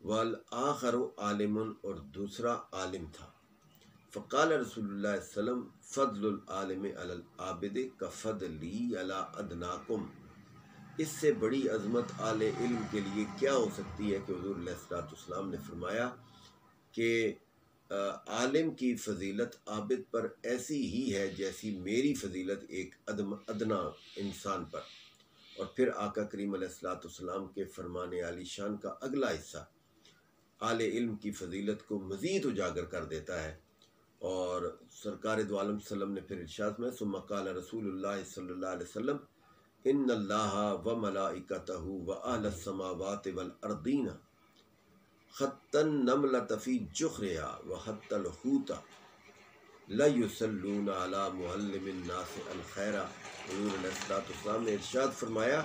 والآخر عالم، اور دوسرا عالم تھا۔ فقال رسول اللہ صلی اللہ علیہ وسلم فضل العالم علی العابد کفضلی علی ادناکم، اس سے بڑی عظمت اہل علم کے لیے کیا ہو سکتی ہے کہ حضور علیہ الصلوۃ والسلام نے فرمایا کہ عالم کی فضیلت عابد پر ایسی ہی ہے جیسی میری فضیلت ایک ادنا انسان پر۔ اور پھر آقا کریم علیہ الصلوۃ والسلام کے فرمان عالی شان کا اگلا حصہ اہل علم کی فضیلت کو مزید اجاگر کر دیتا ہے۔ اور سرکار دو عالم صلی اللہ علیہ وسلم نے پھر ارشاد میں ثم قال رسول اللہ صلی اللہ علیہ وسلم ان اللہ و ملائکتہ و اہل السماوات والارضین خط النملۃ فی جحرها وحط الحوت لیصلون علی معلم الناس الخیر۔ حضور علیہ السلام نے ارشاد فرمایا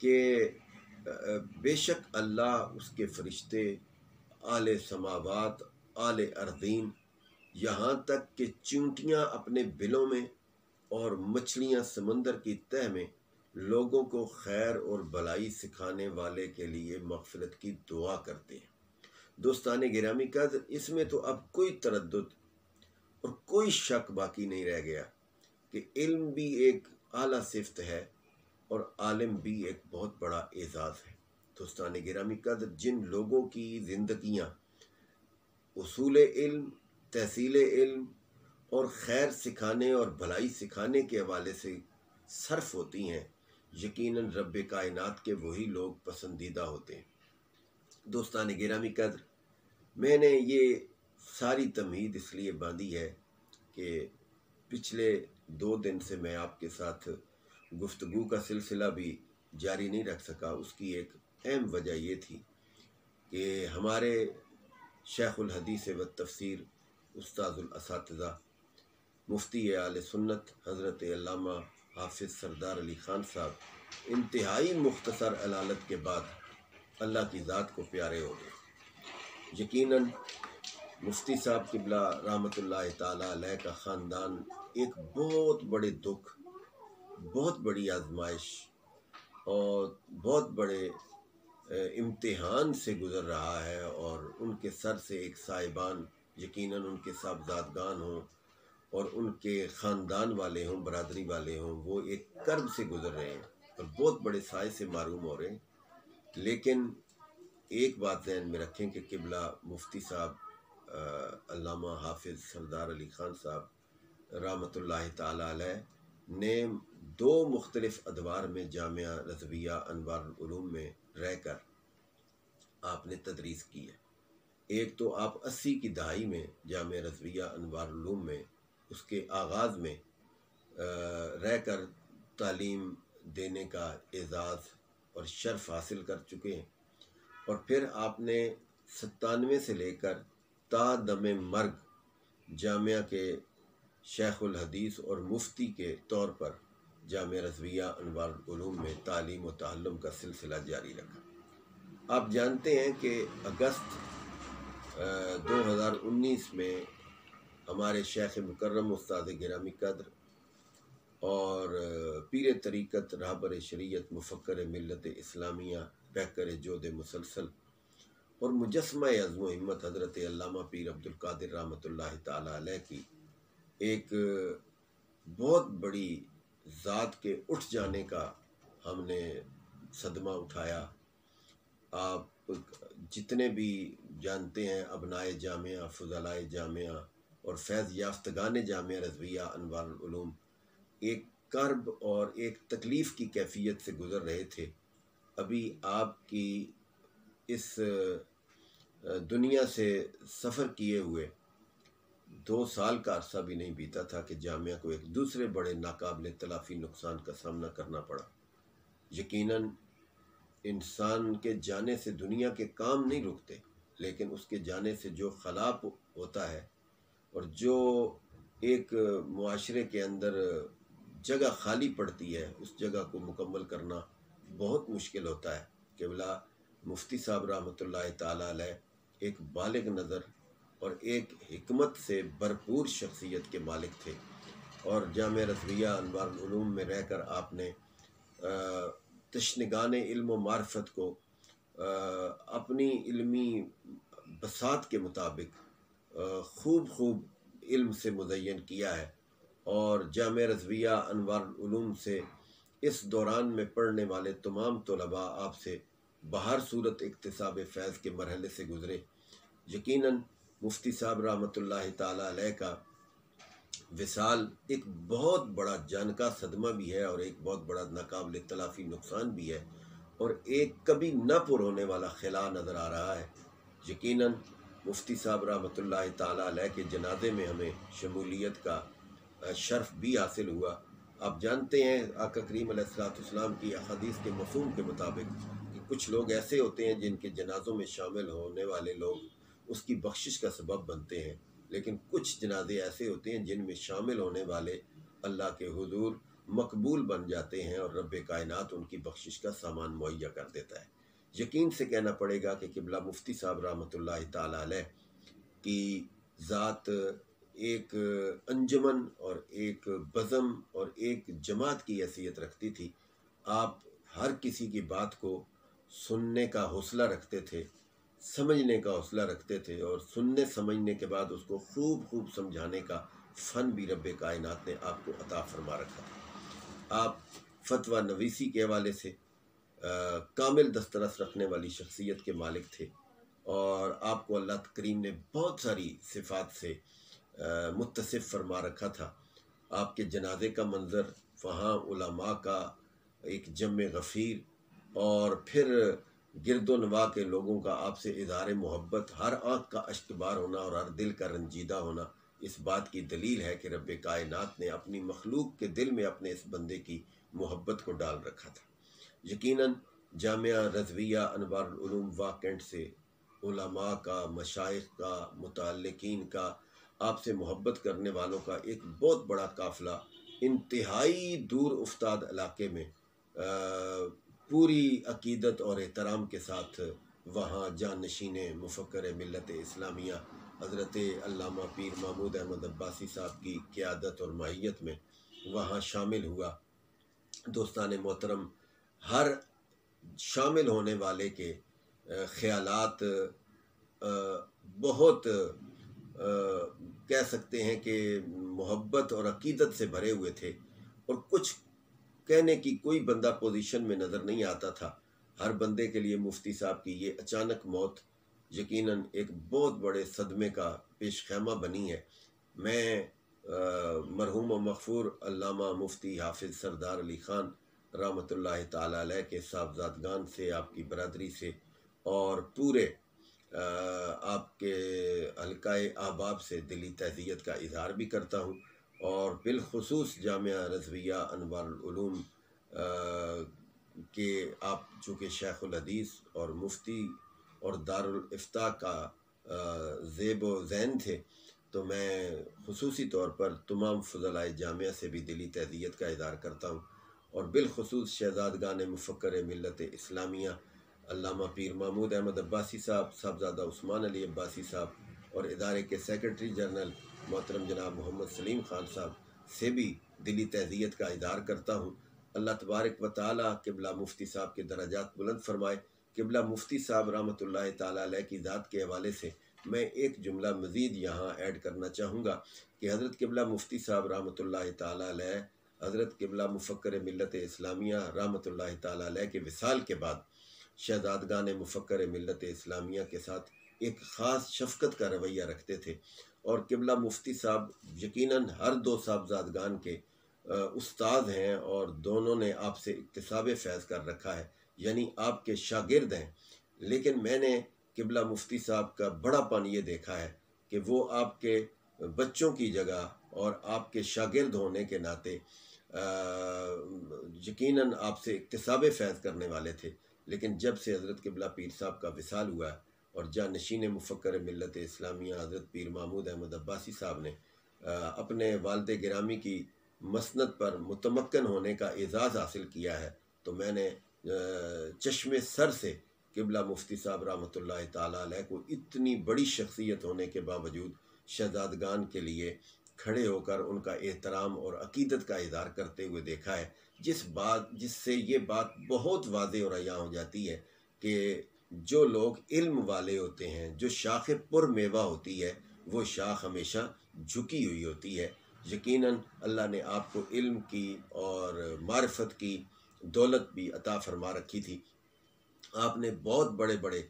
کہ بے شک اللہ، اس کے فرشتے، اعلی سماوات، اعلی ارضین، یہاں تک کہ چونٹیاں اپنے بلوں میں اور مچھلیاں سمندر کی تہ میں لوگوں کو خیر اور بلائی سکھانے والے کے لیے مغفرت کی دعا کرتے ہیں۔ دوستان گرامی قدر، اس میں تو اب کوئی تردد اور کوئی شک باقی نہیں رہ گیا کہ علم بھی ایک اعلیٰ صفت ہے اور عالم بھی ایک بہت بڑا اعزاز ہے۔ دوستان گرامی قدر، جن لوگوں کی زندگیاں اصول علم، تحصیل علم اور خیر سکھانے اور بھلائی سکھانے کے حوالے سے صرف ہوتی ہیں، یقیناً رب کائنات کے وہی لوگ پسندیدہ ہوتے ہیں۔ دوستان گرامی قدر، میں نے یہ ساری تمہید اس لیے باندھی ہے کہ پچھلے 2 دن سے میں آپ کے ساتھ گفتگو کا سلسلہ بھی جاری نہیں رکھ سکا۔ اس کی ایک اہم وجہ یہ تھی کہ ہمارے شیخ الحدیث و تفسیر استاذ الاساتذہ مفتی اہل سنت حضرت علامہ حافظ سردار علی خان صاحب انتہائی مختصر علالت کے بعد اللہ کی ذات کو پیارے ہو گئے۔ یقیناً مفتی صاحب قبلہ رحمۃ اللہ تعالیٰ علیہ کا خاندان ایک بہت بڑے دکھ، بہت بڑی آزمائش اور بہت بڑے امتحان سے گزر رہا ہے، اور ان کے سر سے ایک صاحبان، یقیناً ان کے صاحبزادگان ہوں اور ان کے خاندان والے ہوں، برادری والے ہوں، وہ ایک کرب سے گزر رہے ہیں اور بہت بڑے سائے سے محروم ہو رہے ہیں۔ لیکن ایک بات ذہن میں رکھیں کہ قبلہ مفتی صاحب علامہ حافظ سردار علی خان صاحب رحمۃ اللہ تعالیٰ علیہ نے 2 مختلف ادوار میں جامعہ رضویہ انوار العلوم میں رہ کر آپ نے تدریس کی ہے۔ ایک تو آپ 80 کی دہائی میں جامعہ رضویہ انوار العلوم میں اس کے آغاز میں رہ کر تعلیم دینے کا اعزاز اور شرف حاصل کر چکے ہیں، اور پھر آپ نے 97 سے لے کر تا دم مرگ جامعہ کے شیخ الحدیث اور مفتی کے طور پر جامعہ رضویہ انوار العلوم میں تعلیم و تعلم کا سلسلہ جاری رکھا۔ آپ جانتے ہیں کہ اگست 2019 میں ہمارے شیخ مکرم استاد گرامی قدر اور پیر طریقت رہبر شریعت مفکر ملت اسلامیہ بہکر جود مسلسل اور مجسمہ عزم و ہمت حضرت علامہ پیر عبدالقادر رحمۃ اللہ تعالیٰ علیہ کی ایک بہت بڑی ذات کے اٹھ جانے کا ہم نے صدمہ اٹھایا۔ آپ جتنے بھی جانتے ہیں ابنائے جامعہ، فضلائے جامعہ اور فیض یافتگان جامعہ رضویہ انوار العلوم ایک کرب اور ایک تکلیف کی کیفیت سے گزر رہے تھے۔ ابھی آپ کی اس دنیا سے سفر کیے ہوئے 2 سال کا عرصہ بھی نہیں بیتا تھا کہ جامعہ کو ایک دوسرے بڑے ناقابل تلافی نقصان کا سامنا کرنا پڑا۔ یقیناً انسان کے جانے سے دنیا کے کام نہیں رکتے، لیکن اس کے جانے سے جو خلا ہوتا ہے اور جو ایک معاشرے کے اندر جگہ خالی پڑتی ہے، اس جگہ کو مکمل کرنا بہت مشکل ہوتا ہے۔ قبلہ مفتی صاحب رحمۃ اللہ تعالیٰ علیہ ایک بالغ نظر اور ایک حکمت سے بھرپور شخصیت کے مالک تھے، اور جامعہ رضویہ انوار العلوم میں رہ کر آپ نے تشنگان علم و معرفت کو اپنی علمی بساط کے مطابق خوب علم سے مزین کیا ہے، اور جامعہ رضویہ انوار العلوم سے اس دوران میں پڑھنے والے تمام طلباء آپ سے بہر صورت اکتساب فیض کے مرحلے سے گزرے۔ یقیناً مفتی صاحب رحمۃ اللہ تعالیٰ علیہ کا وصال ایک بہت بڑا جان کا صدمہ بھی ہے، اور ایک بہت بڑا ناقابل تلافی نقصان بھی ہے، اور ایک کبھی نہ پر ہونے والا خلا نظر آ رہا ہے۔ یقیناً مفتی صاحب رحمۃ اللہ تعالیٰ علیہ کے جنازے میں ہمیں شمولیت کا شرف بھی حاصل ہوا۔ آپ جانتے ہیں آقا کریم علیہ السلام کی احادیث کے مفہوم کے مطابق کہ کچھ لوگ ایسے ہوتے ہیں جن کے جنازوں میں شامل ہونے والے لوگ اس کی بخشش کا سبب بنتے ہیں، لیکن کچھ جنازے ایسے ہوتے ہیں جن میں شامل ہونے والے اللہ کے حضور مقبول بن جاتے ہیں، اور رب کائنات ان کی بخشش کا سامان مہیا کر دیتا ہے۔ یقین سے کہنا پڑے گا کہ قبلہ مفتی صاحب رحمۃ اللہ تعالیٰ علیہ کی ذات ایک انجمن اور ایک بزم اور ایک جماعت کی حیثیت رکھتی تھی۔ آپ ہر کسی کی بات کو سننے کا حوصلہ رکھتے تھے، سمجھنے کا حوصلہ رکھتے تھے، اور سننے سمجھنے کے بعد اس کو خوب سمجھانے کا فن بھی رب کائنات نے آپ کو عطا فرما رکھا تھا۔ آپ فتویٰ نویسی کے حوالے سے کامل دسترس رکھنے والی شخصیت کے مالک تھے، اور آپ کو اللہ کریم نے بہت ساری صفات سے متصف فرما رکھا تھا۔ آپ کے جنازے کا منظر، وہاں علماء کا ایک جمع غفیر، اور پھر گرد و نواح کے لوگوں کا آپ سے اظہار محبت، ہر آنکھ کا اشکبار ہونا اور ہر دل کا رنجیدہ ہونا، اس بات کی دلیل ہے کہ رب کائنات نے اپنی مخلوق کے دل میں اپنے اس بندے کی محبت کو ڈال رکھا تھا۔ یقیناً جامعہ رضویہ انوار العلوم واہ کینٹ سے علماء کا، مشائخ کا، متعلقین کا، آپ سے محبت کرنے والوں کا ایک بہت بڑا قافلہ انتہائی دور افتاد علاقے میں پوری عقیدت اور احترام کے ساتھ وہاں جانشین مفکر ملت اسلامیہ حضرت علامہ پیر محمود احمد عباسی صاحب کی قیادت اور معیت میں وہاں شامل ہوا۔ دوستان محترم، ہر شامل ہونے والے کے خیالات بہت کہہ سکتے ہیں کہ محبت اور عقیدت سے بھرے ہوئے تھے، اور کچھ کہنے کی کوئی بندہ پوزیشن میں نظر نہیں آتا تھا۔ ہر بندے کے لیے مفتی صاحب کی یہ اچانک موت یقیناً ایک بہت بڑے صدمے کا پیش خیمہ بنی ہے۔ میں مرحوم و مغفور علامہ مفتی حافظ سردار علی خان رحمۃ اللہ تعالیٰ علیہ کے صاحبزادگان سے، آپ کی برادری سے، اور پورے آپ کے حلقہ احباب سے دلی تعزیت کا اظہار بھی کرتا ہوں، اور بالخصوص جامعہ رضویہ انوار العلوم کہ آپ چونکہ شیخ الحدیث اور مفتی اور دارالافتاء کا زیب و زین تھے، تو میں خصوصی طور پر تمام فضلائے جامعہ سے بھی دلی تعزیت کا اظہار کرتا ہوں، اور بالخصوص شہزادگان مفکر ملت اسلامیہ علامہ پیر محمود احمد عباسی صاحب، صاحبزادہ عثمان علی عباسی صاحب، اور ادارے کے سیکرٹری جنرل محترم جناب محمد سلیم خان صاحب سے بھی دلی تعزیت کا اظہار کرتا ہوں۔ اللہ تبارک و تعالیٰ قبلہ مفتی صاحب کے درجات بلند فرمائے۔ قبلہ مفتی صاحب رحمۃ اللہ تعالیٰ علیہ کی ذات کے حوالے سے میں ایک جملہ مزید یہاں ایڈ کرنا چاہوں گا کہ حضرت قبلہ مفتی صاحب رحمۃ اللہ تعالیٰ علیہ، حضرت قبلہ مفکر ملت اسلامیہ رحمۃ اللہ تعالیٰ علیہ کے وصال کے بعد شہزادگان مفکر ملت اسلامیہ کے ساتھ ایک خاص شفقت کا رویہ رکھتے تھے، اور قبلہ مفتی صاحب یقیناً ہر دو صاحبزادگان کے استاد ہیں، اور دونوں نے آپ سے اکتساب فیض کر رکھا ہے، یعنی آپ کے شاگرد ہیں۔ لیکن میں نے قبلہ مفتی صاحب کا بڑا پن یہ دیکھا ہے کہ وہ آپ کے بچوں کی جگہ اور آپ کے شاگرد ہونے کے ناطے یقیناً آپ سے اکتساب فیض کرنے والے تھے، لیکن جب سے حضرت قبلہ پیر صاحب کا وصال ہوا ہے اور جانشین مفکر ملت اسلامیہ حضرت پیر محمود احمد عباسی صاحب نے اپنے والد گرامی کی مسند پر متمکن ہونے کا اعزاز حاصل کیا ہے، تو میں نے چشم سر سے قبلہ مفتی صاحب رحمۃ اللہ تعالیٰ علیہ کو اتنی بڑی شخصیت ہونے کے باوجود شہزادگان کے لیے کھڑے ہو کر ان کا احترام اور عقیدت کا اظہار کرتے ہوئے دیکھا ہے، جس سے یہ بات بہت واضح اور عیاں ہو جاتی ہے کہ جو لوگ علم والے ہوتے ہیں، جو شاخ پر میوہ ہوتی ہے، وہ شاخ ہمیشہ جھکی ہوئی ہوتی ہے۔ یقیناً اللہ نے آپ کو علم کی اور معرفت کی دولت بھی عطا فرما رکھی تھی۔ آپ نے بہت بڑے بڑے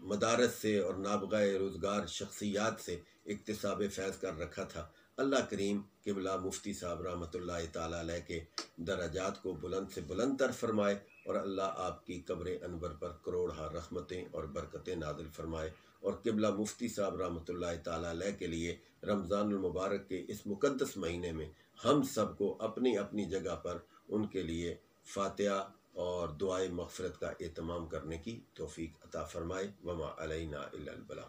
مدارس سے اور نابغہ روزگار شخصیات سے اکتساب فیض کر رکھا تھا۔ اللہ کریم قبلہ مفتی صاحب رحمۃ اللہ تعالیٰ علیہ کے درجات کو بلند سے بلند تر فرمائے، اور اللہ آپ کی قبر انور پر کروڑہا رحمتیں اور برکتیں نازل فرمائے، اور قبلہ مفتی صاحب رحمۃ اللہ تعالیٰ علیہ کے لیے رمضان المبارک کے اس مقدس مہینے میں ہم سب کو اپنی اپنی جگہ پر ان کے لیے فاتحہ اور دعائے مغفرت کا اہتمام کرنے کی توفیق عطا فرمائے۔ وما علینا الا البلاغ۔